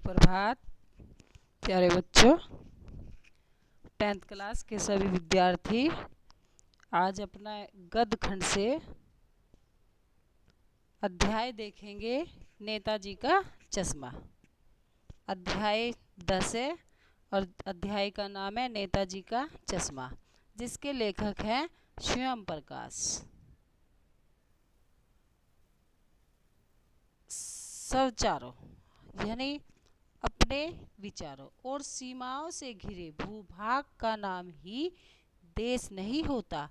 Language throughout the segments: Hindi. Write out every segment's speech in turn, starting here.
सुप्रभात प्यारे बच्चों, 10th क्लास के सभी विद्यार्थी। आज अपना गद्य खंड से अध्याय देखेंगे नेताजी का चश्मा। अध्याय 10 है और अध्याय का नाम है नेताजी का चश्मा, जिसके लेखक हैं स्वयं प्रकाश। सवचारों यानी अपने विचारों और सीमाओं से घिरे भूभाग का नाम ही देश नहीं होता।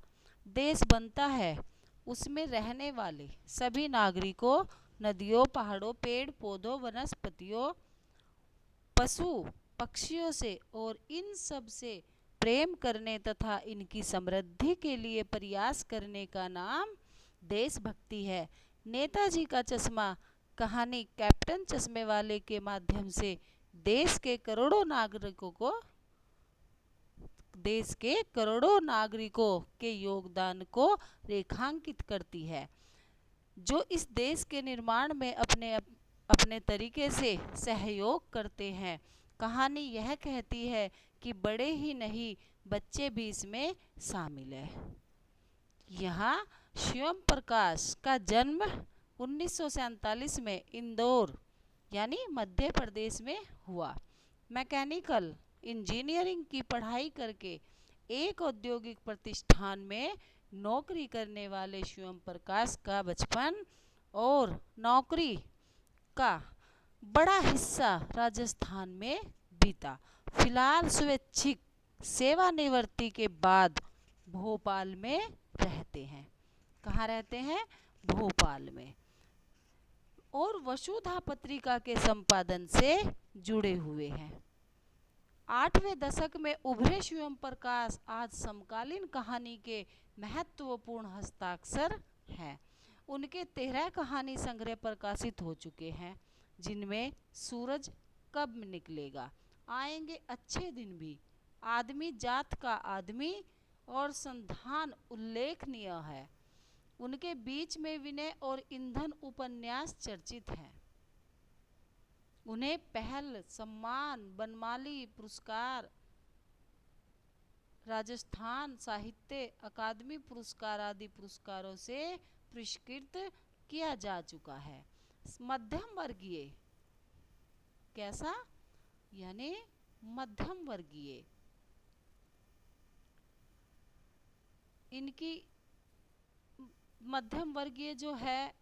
देश बनता है उसमें रहने वाले सभी नागरिकों, नदियों, पहाड़ों, पेड़ पौधों, वनस्पतियों, पशु पक्षियों से और इन सब से प्रेम करने तथा इनकी समृद्धि के लिए प्रयास करने का नाम देशभक्ति है। नेताजी का चश्मा कहानी कैप्टन चश्मे वाले के माध्यम से देश के करोड़ों नागरिकों के योगदान को रेखांकित करती है, जो इस देश के निर्माण में अपने तरीके से सहयोग करते हैं। कहानी यह कहती है कि बड़े ही नहीं, बच्चे भी इसमें शामिल है। यहाँ स्वयं प्रकाश का जन्म 1947 में इंदौर यानी मध्य प्रदेश में हुआ। मैकेनिकल इंजीनियरिंग की पढ़ाई करके एक औद्योगिक प्रतिष्ठान में नौकरी करने वाले स्वयं प्रकाश का बचपन और नौकरी का बड़ा हिस्सा राजस्थान में बीता। फिलहाल स्वैच्छिक सेवानिवृत्ति के बाद भोपाल में रहते हैं। कहाँ रहते हैं? भोपाल में। और वसुधा पत्रिका के संपादन से जुड़े हुए हैं। 8वें दशक में उभरे स्वयं प्रकाश आज समकालीन कहानी के महत्वपूर्ण हस्ताक्षर हैं। उनके 13 कहानी संग्रह प्रकाशित हो चुके हैं, जिनमें सूरज कब निकलेगा, आएंगे अच्छे दिन भी, आदमी जात का आदमी और संधान उल्लेखनीय है। उनके बीच में विनय और ईंधन उपन्यास चर्चित हैं। उन्हें पहल सम्मान, बनमाली पुरस्कार, राजस्थान साहित्य अकादमी पुरस्कार आदि पुरस्कारों से पुरस्कृत किया जा चुका है। मध्यम वर्गीय, कैसा? यानी मध्यम वर्गीय। इनकी मध्यम वर्गीय जो है,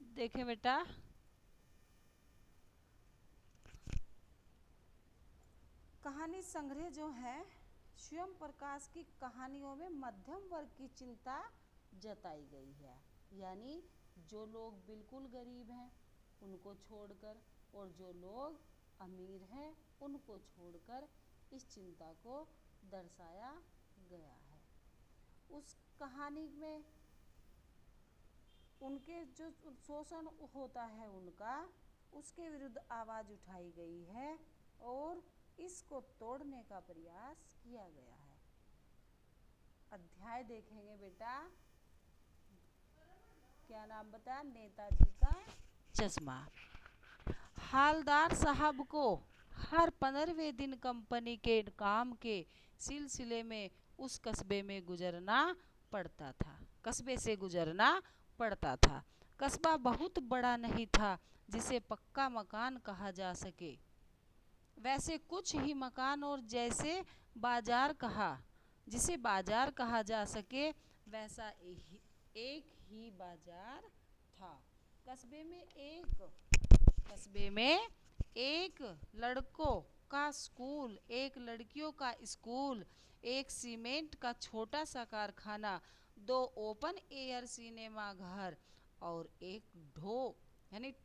देखें बेटा, कहानी संग्रह जो है स्वयं प्रकाश की कहानियों में मध्यम वर्ग की चिंता जताई गई है। यानी जो लोग बिल्कुल गरीब हैं उनको छोड़कर और जो लोग अमीर हैं उनको छोड़कर इस चिंता को दर्शाया गया है। उस कहानी में उनके जो शोषण होता है उनका, उसके विरुद्ध आवाज़ उठाई गई है और इसको तोड़ने का प्रयास किया गया है। अध्याय देखेंगे बेटा, क्या नाम बताया? नेताजी का चश्मा। हालदार साहब को हर 15वें दिन कंपनी के काम के सिलसिले में उस कस्बे से गुजरना पड़ता था। कस्बा बहुत बड़ा नहीं था जिसे पक्का मकान कहा जा सके। वैसे कुछ ही मकान और जिसे बाजार कहा जा सके, वैसा एक ही बाजार था। कस्बे में एक लड़कों का स्कूल, एक लड़कियों का स्कूल, एक सीमेंट का छोटा सा कारखाना, 2 ओपन एयर सिनेमा घर और एक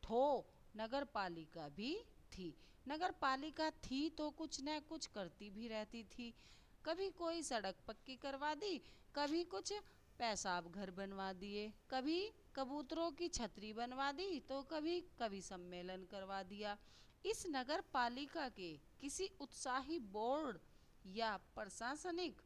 ठो नगर पालिका भी थी। नगर पालिका थी तो कुछ न कुछ करती भी रहती थी। कभी कोई सड़क पक्की करवा दी, कभी कुछ पेशाब घर बनवा दिए, कभी कबूतरों की छतरी बनवा दी, तो कभी कवि सम्मेलन करवा दिया। इस नगर पालिका के किसी उत्साही बोर्ड या प्रशासनिक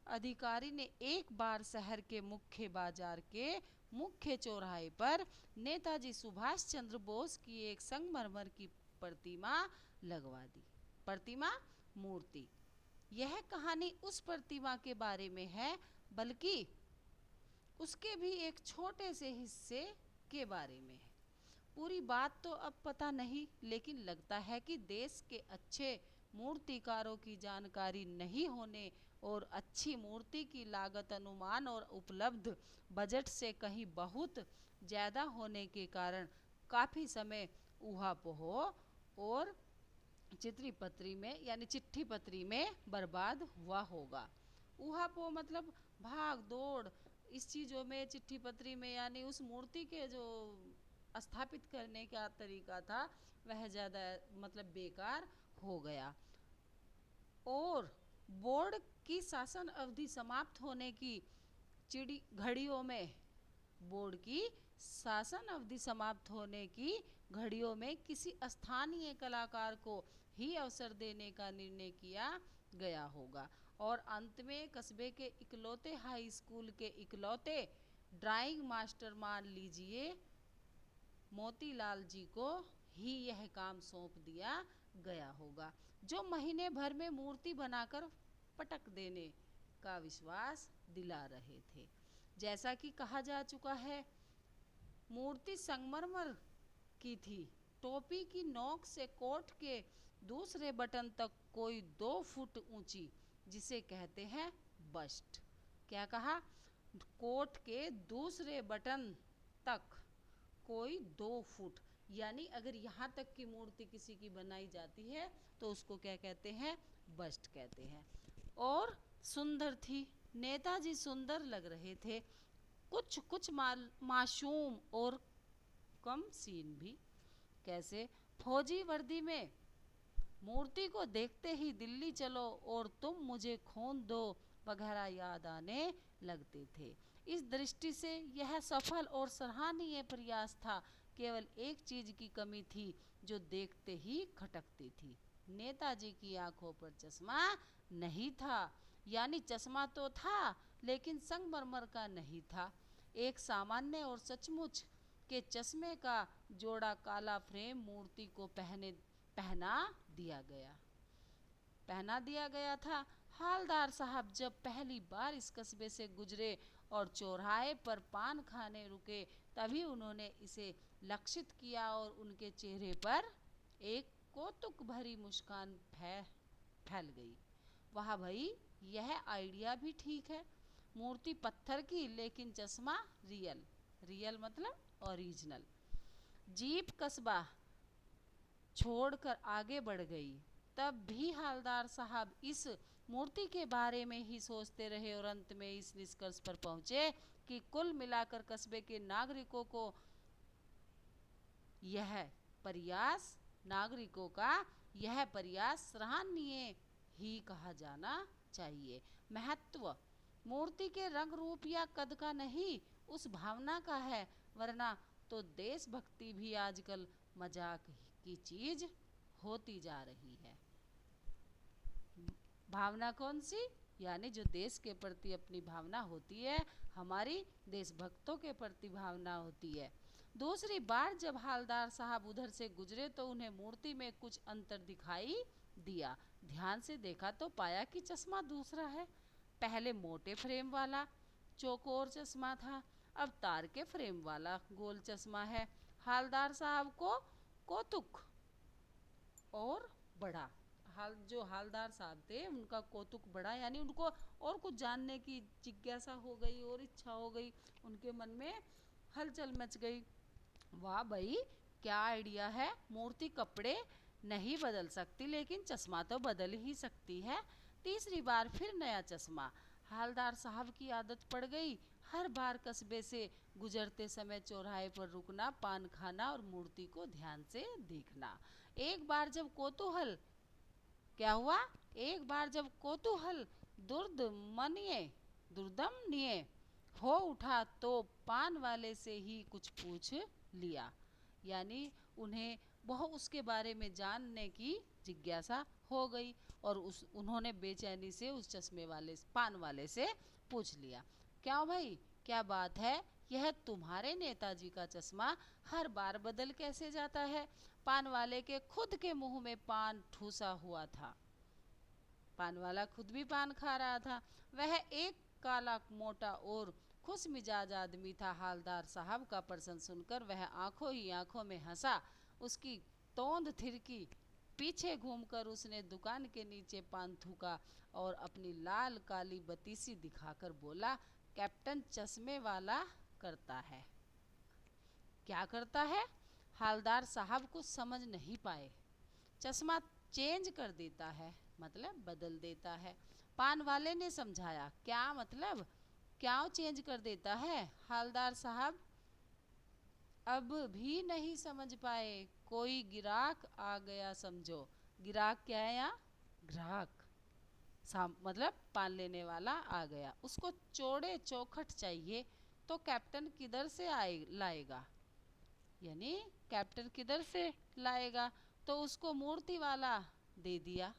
अधिकारी ने एक बार शहर के मुख्य बाजार के मुख्य चौराहे पर नेताजी सुभाष चंद्र बोस की एक संगमरमर की प्रतिमा लगवा दी। प्रतिमा मूर्ति। यह कहानी उस प्रतिमा के बारे में है, बल्कि उसके भी एक छोटे से हिस्से के बारे में है। पूरी बात तो अब पता नहीं, लेकिन लगता है कि देश के अच्छे मूर्तिकारों की जानकारी नहीं होने और अच्छी मूर्ति की लागत अनुमान और उपलब्ध बजट से कहीं बहुत ज़्यादा होने के कारण काफ़ी समय ऊहापोह और चिट्ठी पत्री में बर्बाद हुआ होगा। ऊहापोह मतलब भाग दौड़ इस चीज़ों में, चिट्ठी पत्री में, यानी उस मूर्ति के जो स्थापित करने का तरीका था वह ज़्यादा मतलब बेकार हो गया। और बोर्ड की शासन अवधि समाप्त होने की घड़ियों में बोर्ड की शासन अवधि समाप्त होने की घड़ियों में किसी स्थानीय कलाकार को ही अवसर देने का निर्णय किया गया होगा। और अंत में कस्बे के इकलौते हाई स्कूल के इकलौते ड्राइंग मास्टर मान लीजिए मोतीलाल जी को ही यह काम सौंप दिया गया होगा, जो महीने भर में मूर्ति बनाकर पटक देने का विश्वास दिला रहे थे। जैसा कि कहा जा चुका है, मूर्ति संगमरमर की थी। टोपी की नोक से कोट के दूसरे बटन तक कोई 2 फुट ऊंची, जिसे कहते हैं बस्ट। क्या कहा? कोट के दूसरे बटन तक कोई 2 फुट, यानी अगर यहाँ तक की मूर्ति किसी की बनाई जाती है तो उसको क्या कहते हैं? बस्ट कहते हैं। और सुंदर थी। नेताजी सुंदर लग रहे थे, कुछ मासूम और कम सीन भी। कैसे? फौजी वर्दी में मूर्ति को देखते ही दिल्ली चलो और तुम मुझे खून दो वगैरह याद आने लगते थे। इस दृष्टि से यह सफल और सराहनीय प्रयास था। केवल एक चीज की कमी थी जो देखते ही खटकती थी। नेताजी की आंखों पर चश्मा नहीं था, यानी चश्मा तो था लेकिन संगमरमर का नहीं था। एक सामान्य और सचमुच के चश्मे का जोड़ा काला फ्रेम मूर्ति को पहना दिया गया था। हालदार साहब जब पहली बार इस कस्बे से गुजरे और चौराहे पर पान खाने रुके, तभी उन्होंने इसे लक्षित किया और उनके चेहरे पर एक कौतुक भरी मुस्कान फैल गई। वाह भाई, यह आइडिया भी ठीक है। मूर्ति पत्थर की लेकिन चश्मा रियल मतलब ओरिजिनल। जीप कस्बा छोड़कर आगे बढ़ गई। तब भी हालदार साहब इस मूर्ति के बारे में ही सोचते रहे और अंत में इस निष्कर्ष पर पहुंचे कि कुल मिलाकर कस्बे के नागरिकों का यह प्रयास सराहनीय ही कहा जाना चाहिए। महत्व मूर्ति के रंग रूप या कद का नहीं, उस भावना का है, वरना तो देशभक्ति भी आजकल मजाक की चीज होती जा रही है। भावना कौन सी? यानी जो देश के प्रति अपनी भावना होती है, हमारी देशभक्तों के प्रति भावना होती है। दूसरी बार जब हालदार साहब उधर से गुजरे तो उन्हें मूर्ति में कुछ अंतर दिखाई दिया। ध्यान से देखा तो पाया कि चश्मा दूसरा है। पहले मोटे फ्रेम वाला चौकोर चश्मा था, अब तार के फ्रेम वाला गोल चश्मा है। हालदार साहब को कौतुक और बड़ा। जो हालदार साहब थे उनका कौतुक बढ़ा, यानी उनको और कुछ जानने की जिज्ञासा हो गई और इच्छा हो गई, उनके मन में हलचल मच गई। वाह भाई, क्या आइडिया है। मूर्ति कपड़े नहीं बदल सकती लेकिन चश्मा तो बदल ही सकती है। तीसरी बार फिर नया चश्मा। हालदार साहब की आदत पड़ गई हर बार कस्बे से गुजरते समय चौराहे पर रुकना, पान खाना और मूर्ति को ध्यान से देखना। एक बार जब कौतूहल दुर्दमनीय हो उठा तो पान वाले से ही कुछ पूछ लिया, यानी उन्हें बहुत उसके बारे में जानने की जिज्ञासा हो गई और उन्होंने बेचैनी से उस पान वाले से पूछ लिया, क्या भाई क्या बात है, यह तुम्हारे नेताजी का चश्मा हर बार बदल कैसे जाता है? पान वाले के खुद के मुंह में पान ठूसा हुआ था। पान वाला खुद भी पान खा रहा था। वह एक काला मोटा और खुश मिजाज आदमी था। हालदार साहब का प्रश्न सुनकर वह आंखों ही आंखों में हंसा। उसकी तोंद थिरकी। पीछे घूमकर उसने दुकान के नीचे पान थूका और अपनी लाल काली बतीसी दिखाकर बोला, कैप्टन चश्मे वाला करता है। क्या करता है? हालदार साहब कुछ समझ नहीं पाए। चश्मा चेंज कर देता है, मतलब बदल देता है। पान वाले ने समझाया, क्या मतलब? क्या चेंज कर देता है? हालदार साहब अब भी नहीं समझ पाए। कोई गिराक आ गया समझो। गिराक क्या है यहाँ? ग्राहक, मतलब पान लेने वाला आ गया। उसको चौड़े चौखट चाहिए तो कैप्टन किधर से लाएगा? यानी कैप्टन किधर से लाएगा? तो उसको मूर्ति वाला दे दिया,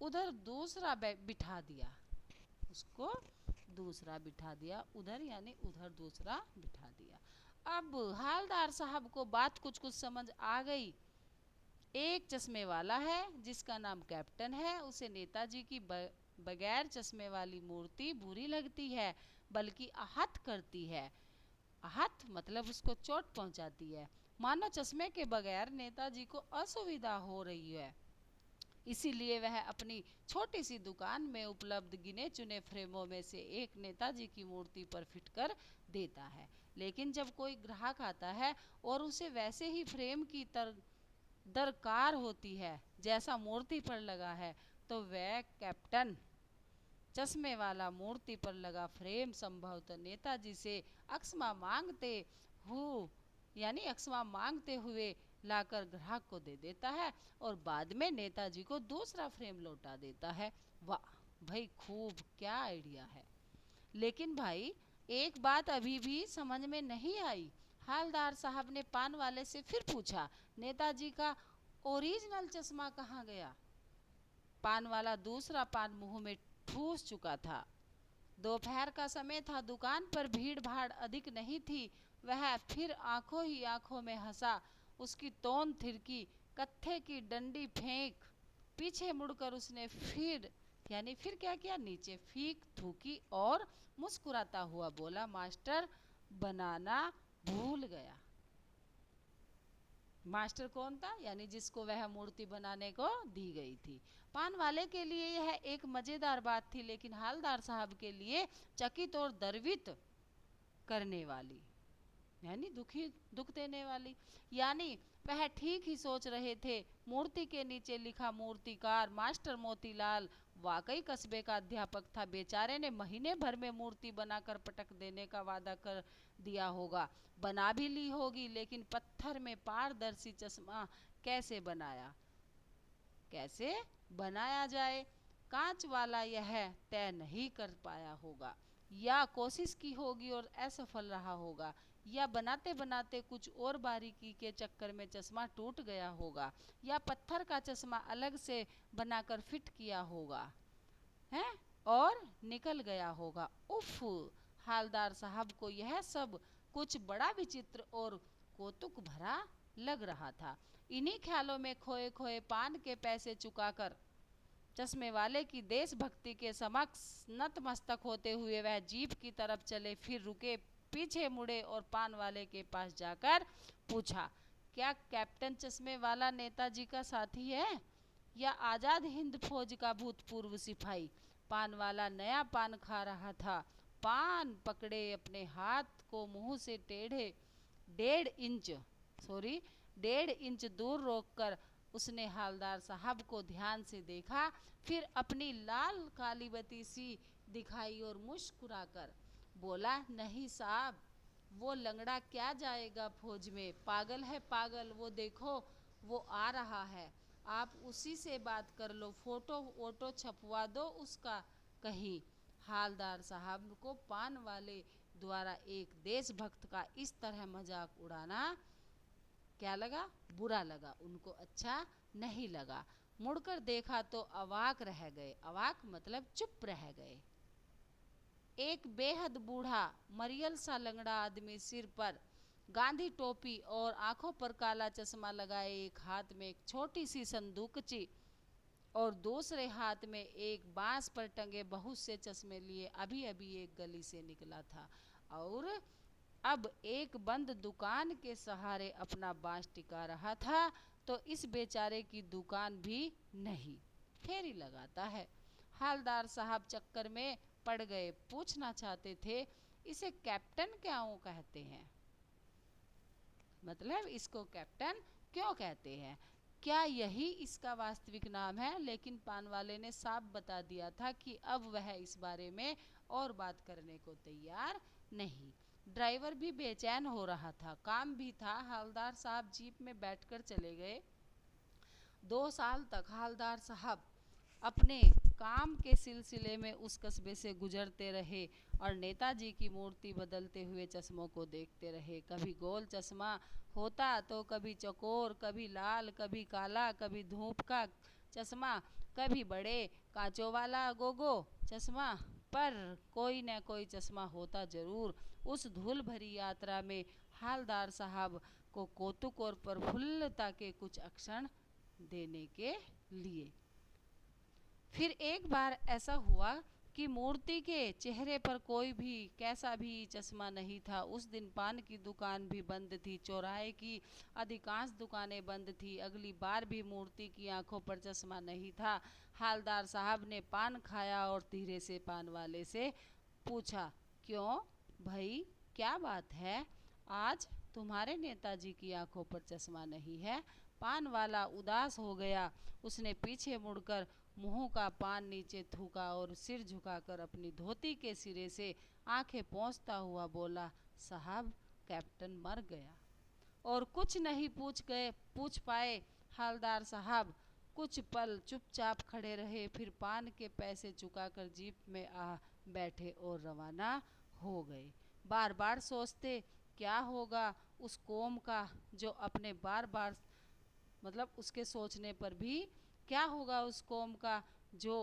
उधर दूसरा बिठा दिया। उसको दूसरा बिठा दिया उधर, यानी उधर दूसरा बिठा दिया। अब हालदार साहब को बात कुछ कुछ समझ आ गई। एक चश्मे वाला है जिसका नाम कैप्टन है, उसे नेताजी की बगैर चश्मे वाली मूर्ति बुरी लगती है, बल्कि आहत करती है। आहत मतलब उसको चोट पहुंचाती है, मानो चश्मे के बगैर नेताजी को असुविधा हो रही है। इसीलिए वह अपनी छोटी सी दुकान में उपलब्ध गिने चुने फ्रेमों में से एक नेताजी की मूर्ति पर फिट कर देता है। लेकिन जब कोई ग्राहक आता है और उसे वैसे ही फ्रेम की दरकार होती है जैसा मूर्ति पर लगा है, तो वह कैप्टन चश्मे वाला मूर्ति पर लगा फ्रेम संभवतः नेताजी से अक्षमा मांगते हुए लाकर ग्राहक को दे देता है और बाद में नेताजी को दूसरा फ्रेम लौटा देता है। वाह भाई, खूब, क्या आइडिया है। लेकिन भाई एक बात अभी भी समझ में नहीं आई। हालदार साहब ने पान वाले से फिर पूछा, नेताजी का ओरिजिनल चश्मा कहाँ गया? पान वाला दूसरा पान मुंह में ठूस चुका था। दोपहर का समय था, दुकान पर भीड़ भाड़ अधिक नहीं थी। वह फिर आंखों ही आंखों में हंसा। उसकी तोंद थिरकी, कत्थे की डंडी फेंक। पीछे मुड़कर उसने फिर क्या किया? नीचे फीक थूकी और मुस्कुराता हुआ बोला, मास्टर बनाना भूल गया। मास्टर कौन था? यानी जिसको वह मूर्ति बनाने को दी गई थी। पान वाले के लिए यह एक मजेदार बात थी, लेकिन हालदार साहब के लिए चकित और द्रवित करने वाली, यानी दुख देने वाली। यानी वह ठीक ही सोच रहे थे। मूर्ति के नीचे लिखा मूर्तिकार मास्टर मोतीलाल वाकई कस्बे का अध्यापक था। बेचारे ने महीने भर में मूर्ति बनाकर पटक देने का वादा कर दिया होगा, बना भी ली होगी, लेकिन पत्थर में पारदर्शी चश्मा कैसे बनाया जाए, कांच वाला यह तय नहीं कर पाया होगा, या कोशिश की होगी और असफल रहा होगा, या बनाते बनाते कुछ और बारीकी के चक्कर में चश्मा टूट गया होगा, या पत्थर का चश्मा अलग से बनाकर फिट किया होगा है और निकल गया होगा। उफ, हालदार साहब को यह सब कुछ बड़ा विचित्र और कौतुक भरा लग रहा था। इन्हीं ख्यालों में खोए खोए पान के पैसे चुकाकर चश्मे वाले की देशभक्ति के समक्ष नतमस्तक होते हुए वह जीप की तरफ चले, फिर रुके, पीछे मुड़े और पान वाले के पास जाकर पूछा, क्या कैप्टन चश्मे वाला नेताजी का साथी है या आज़ाद हिंद फौज का भूतपूर्व सिपाही? पान वाला नया पान खा रहा था। पान पकड़े अपने हाथ को मुंह से डेढ़ इंच दूर रोककर उसने हालदार साहब को ध्यान से देखा, फिर अपनी लाल काली बत्ती दिखाई और मुस्कुराकर बोला, नहीं साहब, वो लंगड़ा क्या जाएगा फौज में? पागल है पागल, वो देखो वो आ रहा है, आप उसी से बात कर लो, फोटो वोटो छपवा दो उसका कहीं। हालदार साहब को पान वाले द्वारा एक देशभक्त का इस तरह मजाक उड़ाना क्या लगा? बुरा लगा, उनको अच्छा नहीं लगा। मुड़कर देखा तो अवाक रह गए। अवाक मतलब चुप रह गए। एक बेहद बूढ़ा मरियल सा लंगड़ा आदमी सिर पर गांधी टोपी और आंखों पर काला चश्मा लगाए, एक हाथ में एक छोटी सी संदूकची और दूसरे हाथ में एक बांस पर टंगे बहुत से चश्मे लिए अभी अभी एक गली से निकला था और अब एक बंद दुकान के सहारे अपना बांस टिका रहा था। तो इस बेचारे की दुकान भी नहीं। फेरी लगाता है। हालदार साहब चक्कर में पड़ गए, पूछना चाहते थे इसे कैप्टन क्यों कहते हैं, मतलब इसको कैप्टन क्यों कहते हैं, क्या यही इसका वास्तविक नाम है। लेकिन पान वाले ने साफ बता दिया था कि अब वह इस बारे में और बात करने को तैयार नहीं। ड्राइवर भी बेचैन हो रहा था, काम भी था। हालदार साहब जीप में बैठकर चले गए। 2 साल तक हालदार साहब अपने काम के सिलसिले में उस कस्बे से गुजरते रहे और नेताजी की मूर्ति बदलते हुए चश्मों को देखते रहे। कभी गोल चश्मा होता तो कभी चौकोर, कभी लाल, कभी काला, कभी धूप का चश्मा, कभी बड़े कांचों वाला गोगो चश्मा, पर कोई न कोई चश्मा होता जरूर। उस धूल भरी यात्रा में हालदार साहब को कौतुक और प्रफुल्लता के कुछ क्षण देने के लिए। फिर एक बार ऐसा हुआ कि मूर्ति के चेहरे पर कोई भी कैसा भी चश्मा नहीं था। उस दिन पान की दुकान भी बंद थी, चौराहे की अधिकांश दुकानें बंद थी। अगली बार भी मूर्ति की आंखों पर चश्मा नहीं था। हालदार साहब ने पान खाया और धीरे से पान वाले से पूछा, क्यों भाई, क्या बात है, आज तुम्हारे नेताजी की आंखों पर चश्मा नहीं है। पान वाला उदास हो गया। उसने पीछे मुड़कर मुंह का पान नीचे थूका और सिर झुकाकर अपनी धोती के सिरे से आंखें पोंछता हुआ बोला, साहब कैप्टन मर गया। और कुछ नहीं पूछ पाए हालदार साहब। कुछ पल चुपचाप खड़े रहे, फिर पान के पैसे चुकाकर जीप में आ बैठे और रवाना हो गए। बार बार सोचते क्या होगा उस कौम का जो अपने बार बार, मतलब उसके सोचने पर भी क्या होगा उस कौम का जो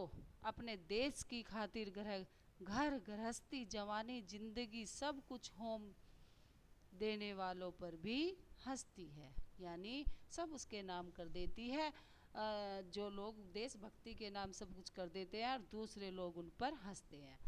अपने देश की खातिर घर गृहस्थी जवानी जिंदगी सब कुछ होम देने वालों पर भी हंसती है, यानी सब उसके नाम कर देती है। जो लोग देशभक्ति के नाम सब कुछ कर देते हैं और दूसरे लोग उन पर हंसते हैं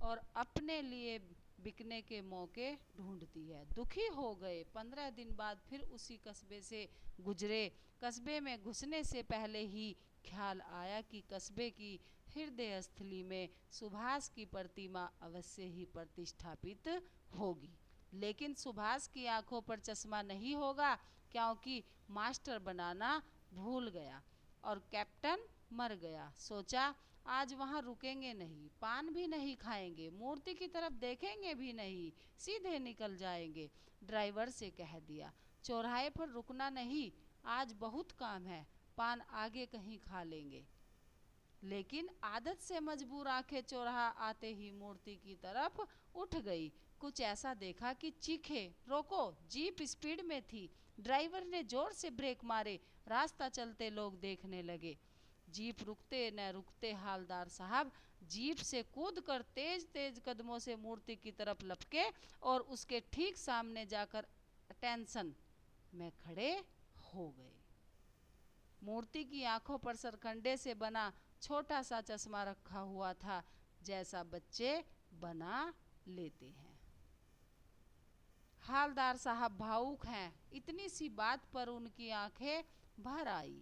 और अपने लिए बिकने के मौके ढूंढती है। दुखी हो गए। 15 दिन बाद फिर उसी कस्बे से गुजरे। कस्बे में घुसने से पहले ही ख्याल आया कि कस्बे की हृदय स्थली में सुभाष की प्रतिमा अवश्य ही प्रतिष्ठापित होगी। लेकिन सुभाष की आंखों पर चश्मा नहीं होगा क्योंकि मास्टर बनाना भूल गया और कैप्टन मर गया। सोचा आज वहाँ रुकेंगे नहीं, पान भी नहीं खाएंगे, मूर्ति की तरफ देखेंगे भी नहीं, सीधे निकल जाएंगे। ड्राइवर से कह दिया, चौराहे पर रुकना नहीं, आज बहुत काम है, पान आगे कहीं खा लेंगे। लेकिन आदत से मजबूर आंखें चौराहा आते ही मूर्ति की तरफ उठ गई। कुछ ऐसा देखा कि चीखे, रोको। जीप स्पीड में थी। ड्राइवर ने जोर से ब्रेक मारे। रास्ता चलते लोग देखने लगे। जीप रुकते न रुकते हालदार साहब जीप से कूदकर तेज तेज कदमों से मूर्ति की तरफ लपके और उसके ठीक सामने जाकर अटेंशन में खड़े हो गए। मूर्ति की आंखों पर सरकंडे से बना छोटा सा चश्मा रखा हुआ था, जैसा बच्चे बना लेते हैं। हालदार साहब भावुक हैं। इतनी सी बात पर उनकी आंखें भर आई।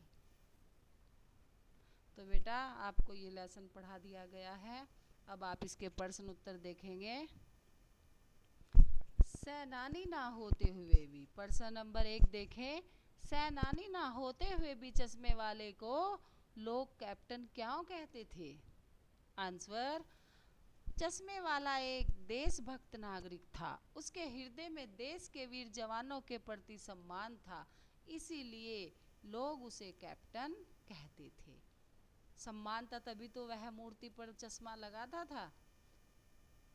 तो बेटा आपको ये लेसन पढ़ा दिया गया है। अब आप इसके प्रश्न उत्तर देखेंगे। सेनानी ना होते हुए भी, प्रश्न नंबर 1 देखें। सेनानी ना होते हुए भी चश्मे वाले को लोग कैप्टन क्यों कहते थे? आंसर, चश्मे वाला एक देशभक्त नागरिक था। उसके हृदय में देश के वीर जवानों के प्रति सम्मान था, इसीलिए लोग उसे कैप्टन कहते थे। सम्मान था तभी तो वह मूर्ति पर चश्मा लगाता था।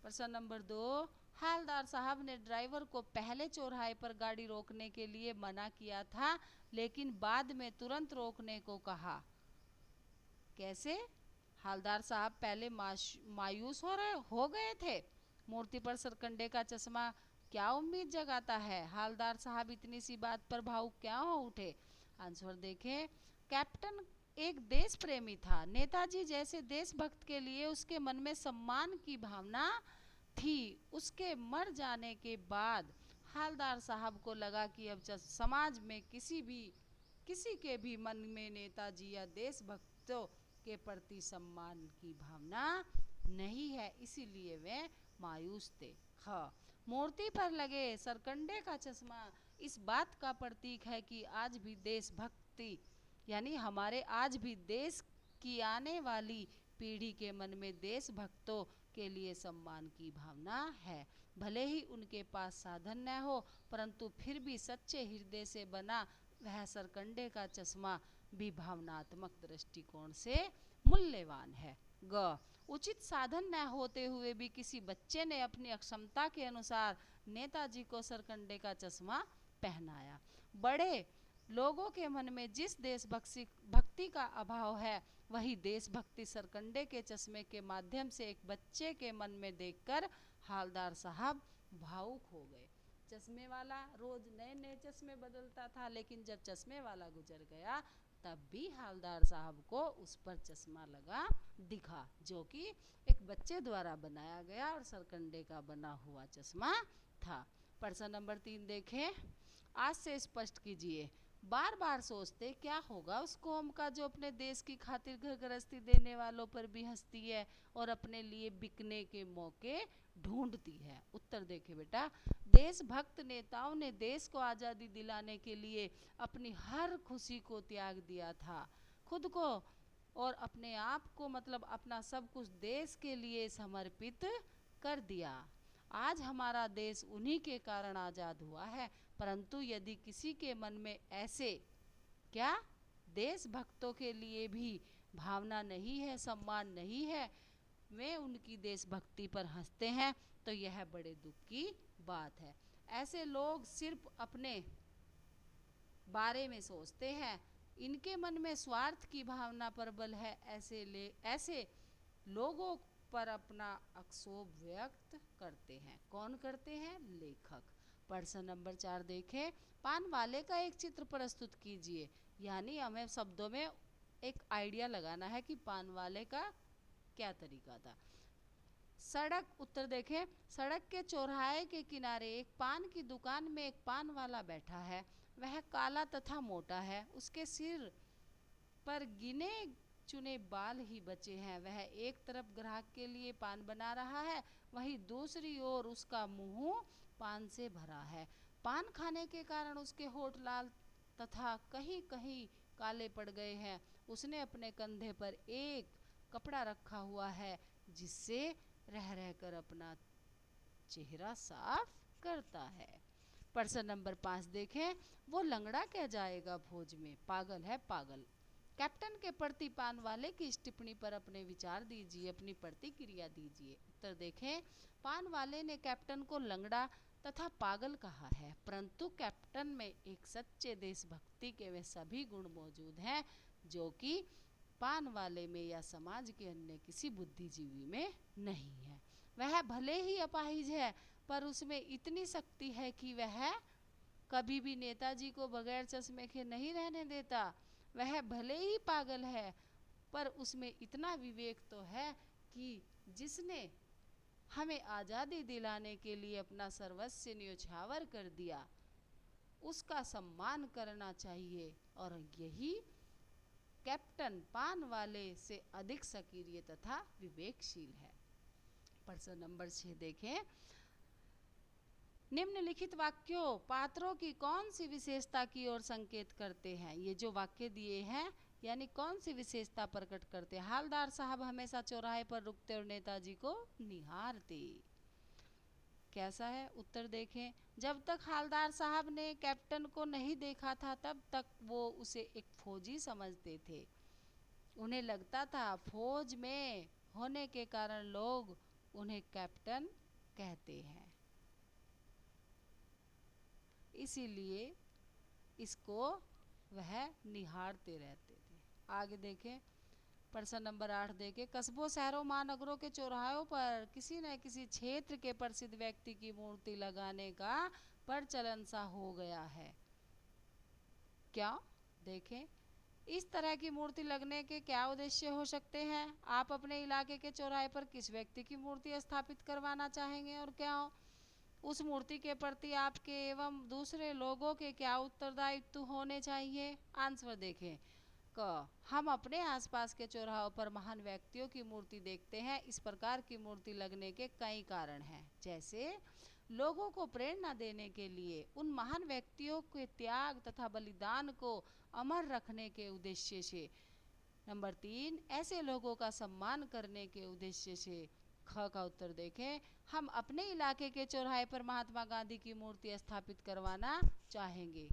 प्रश्न नंबर 2, हालदार साहब ने ड्राइवर को पहले चौराहे पर गाड़ी रोकने के लिए मना किया था, लेकिन बाद में तुरंत रोकने को कहा। कैसे? हालदार साहब पहले मायूस हो गए थे। मूर्ति पर सरकंडे का चश्मा क्या उम्मीद जगाता है। हालदार साहब इतनी सी बात पर भावुक क्या हो उठे। आंसर देखें। कैप्टन एक देश प्रेमी था। नेताजी जैसे देशभक्त के लिए उसके मन में सम्मान की भावना थी। उसके मर जाने के बाद हालदार साहब को लगा कि अब समाज में किसी के भी मन में नेताजी या देशभक्तों के प्रति सम्मान की भावना नहीं है, इसीलिए वे मायूस थे। हाँ, मूर्ति पर लगे सरकंडे का चश्मा इस बात का प्रतीक है कि आज भी देशभक्ति यानी हमारे आज भी देश की आने वाली पीढ़ी के मन में देशभक्तों के लिए सम्मान की भावना है। भले ही उनके पास साधन न हो, परंतु फिर भी सच्चे हृदय से बना वह सरकंडे का चश्मा भी भावनात्मक दृष्टिकोण से मूल्यवान है। ग उचित साधन न होते हुए भी किसी बच्चे ने अपनी अक्षमता के अनुसार नेताजी को सरकंडे का चश्मा पहनाया। बड़े लोगों के मन में जिस देशभक्ति का अभाव है, वही देशभक्ति सरकंडे के चश्मे के माध्यम से एक बच्चे के मन में देखकर हालदार साहब भावुक हो गए। चश्मे वाला रोज नए नए चश्मे बदलता था, लेकिन जब चश्मे वाला गुजर गया तब भी हालदार साहब को उस पर चश्मा लगा दिखा, जो कि एक बच्चे द्वारा बनाया गया और सरकंडे का बना हुआ चश्मा था। प्रश्न नंबर 3 देखें। आज से स्पष्ट कीजिए, बार बार सोचते क्या होगा उस कौम का जो अपने देश की खातिर घर गृहस्थी देने वालों पर भी हंसती है और अपने लिए बिकने के मौके ढूंढती है। उत्तर देखे बेटा। देशभक्त नेताओं ने देश को आज़ादी दिलाने के लिए अपनी हर खुशी को त्याग दिया था। खुद को और अपने आप को मतलब अपना सब कुछ देश के लिए समर्पित कर दिया। आज हमारा देश उन्हीं के कारण आज़ाद हुआ है। परंतु यदि किसी के मन में ऐसे क्या देशभक्तों के लिए भी भावना नहीं है, सम्मान नहीं है, वे उनकी देशभक्ति पर हंसते हैं, तो यह बड़े दुख की बात है। ऐसे लोग सिर्फ अपने बारे में सोचते हैं, इनके मन में स्वार्थ की भावना प्रबल है। ऐसे लोगों पर अपना अक्षोभ व्यक्त करते हैं। कौन करते हैं? लेखक। प्रश्न नंबर 4 देखें। पान वाले का एक चित्र प्रस्तुत कीजिए। यानी हमें शब्दों में एक आइडिया लगाना है कि पान वाले का क्या तरीका था। सड़क। उत्तर देखें। सड़क के चौराहे के किनारे एक पान की दुकान में एक पान वाला बैठा है। वह काला तथा मोटा है। उसके सिर पर गिने चुने बाल ही बचे हैं। वह एक तरफ ग्राहक के लिए पान बना रहा है, वहीं दूसरी ओर उसका मुंह पान से भरा है। पान खाने के कारण उसके होठ लाल तथा कहीं कहीं काले पड़ गए हैं। उसने अपने कंधे पर एक कपड़ा रखा हुआ है, जिससे रह रहकर अपना चेहरा साफ करता है। प्रश्न नंबर 5 देखें। वो लंगड़ा कह जाएगा भोज में, पागल है पागल। कैप्टन के प्रति पान वाले की इस टिप्पणी पर अपने विचार दीजिए, अपनी प्रतिक्रिया दीजिए। उत्तर देखें। पान वाले ने कैप्टन को लंगड़ा तथा पागल कहा है, परंतु कैप्टन में एक सच्चे देशभक्ति के वे सभी गुण मौजूद हैं जो कि पान वाले में या समाज के अन्य किसी बुद्धिजीवी में नहीं है। वह भले ही अपाहिज है, पर उसमें इतनी शक्ति है कि वह कभी भी नेताजी को बगैर चश्मे के नहीं रहने देता। वह भले ही पागल है, पर उसमें इतना विवेक तो है कि जिसने हमें आज़ादी दिलाने के लिए अपना सर्वस्व न्यौछावर कर दिया, उसका सम्मान करना चाहिए। और यही कैप्टन पान वाले से अधिक सक्रिय तथा विवेकशील है। प्रश्न नंबर 6 देखें। निम्नलिखित वाक्यों पात्रों की कौन सी विशेषता की ओर संकेत करते हैं? ये जो वाक्य दिए हैं यानी कौन सी विशेषता प्रकट करते हैं? हालदार साहब हमेशा चौराहे पर रुकते और नेताजी को निहारते। कैसा है? उत्तर देखें। जब तक हालदार साहब ने कैप्टन को नहीं देखा था, तब तक वो उसे एक फौजी समझते थे। उन्हें लगता था फौज में होने के कारण लोग उन्हें कैप्टन कहते हैं, इसीलिए इसको वह निहारते रहते थे। आगे देखें। प्रश्न नंबर 8 देखें, कस्बों, शहरों, महानगरों के चौराहों पर किसी न किसी क्षेत्र के प्रसिद्ध व्यक्ति की मूर्ति लगाने का प्रचलन सा हो गया है। क्या? देखें, इस तरह की मूर्ति लगने के क्या उद्देश्य हो सकते हैं? आप अपने इलाके के चौराहे पर किस व्यक्ति की मूर्ति स्थापित करवाना चाहेंगे और क्यों? उस मूर्ति के प्रति आपके एवं दूसरे लोगों के क्या उत्तरदायित्व होने चाहिए? आंसर देखें। क, हम अपने आसपास के चौराहों पर महान व्यक्तियों की मूर्ति देखते हैं। इस प्रकार की मूर्ति लगने के कई कारण हैं, जैसे लोगों को प्रेरणा देने के लिए, उन महान व्यक्तियों के त्याग तथा बलिदान को अमर रखने के उद्देश्य से। नंबर 3, ऐसे लोगों का सम्मान करने के उद्देश्य से। ख का उत्तर देखें, हम अपने इलाके के चौराहे पर महात्मा गांधी की मूर्ति स्थापित करवाना चाहेंगे,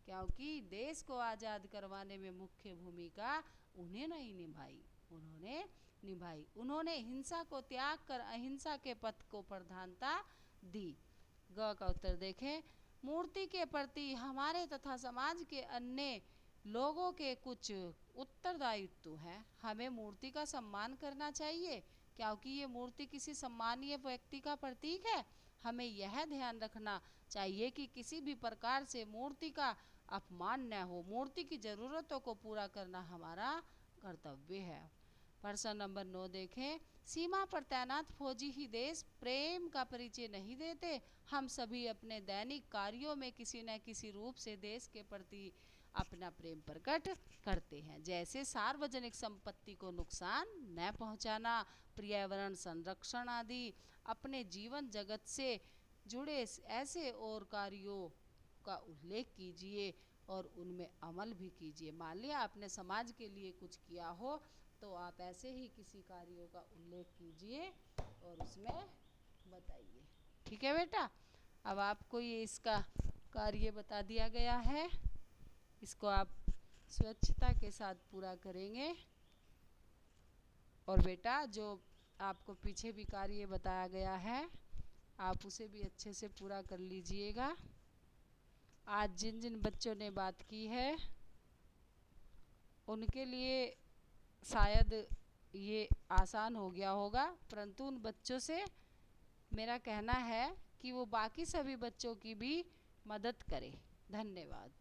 क्योंकि देश को आज़ाद करवाने में मुख्य भूमिका उन्हें नहीं निभाई, उन्होंने हिंसा को त्याग कर अहिंसा के पथ को प्रधानता दी। ग का उत्तर देखें, मूर्ति के प्रति हमारे तथा समाज के अन्य लोगों के कुछ उत्तरदायित्व हैं। हमें मूर्ति का सम्मान करना चाहिए, क्योंकि ये मूर्ति किसी सम्मानीय व्यक्ति का प्रतीक है। हमें यह ध्यान रखना चाहिए कि किसी भी प्रकार से मूर्ति का अपमान न हो। मूर्ति की ज़रूरतों को पूरा करना हमारा कर्तव्य है। प्रश्न नंबर 9 देखें, सीमा पर तैनात फौजी ही देश प्रेम का परिचय नहीं देते। हम सभी अपने दैनिक कार्यों में किसी न किसी रूप से देश के प्रति अपना प्रेम प्रकट करते हैं, जैसे सार्वजनिक संपत्ति को नुकसान न पहुंचाना, पर्यावरण संरक्षण आदि। अपने जीवन जगत से जुड़े ऐसे और कार्यों का उल्लेख कीजिए और उनमें अमल भी कीजिए। मान लिया आपने समाज के लिए कुछ किया हो, तो आप ऐसे ही किसी कार्यों का उल्लेख कीजिए और उसमें बताइए। ठीक है बेटा, अब आपको ये इसका कार्य बता दिया गया है, इसको आप स्वच्छता के साथ पूरा करेंगे। और बेटा, जो आपको पीछे भी कार्य बताया गया है, आप उसे भी अच्छे से पूरा कर लीजिएगा। आज जिन जिन बच्चों ने बात की है, उनके लिए शायद ये आसान हो गया होगा, परंतु उन बच्चों से मेरा कहना है कि वो बाकी सभी बच्चों की भी मदद करें। धन्यवाद।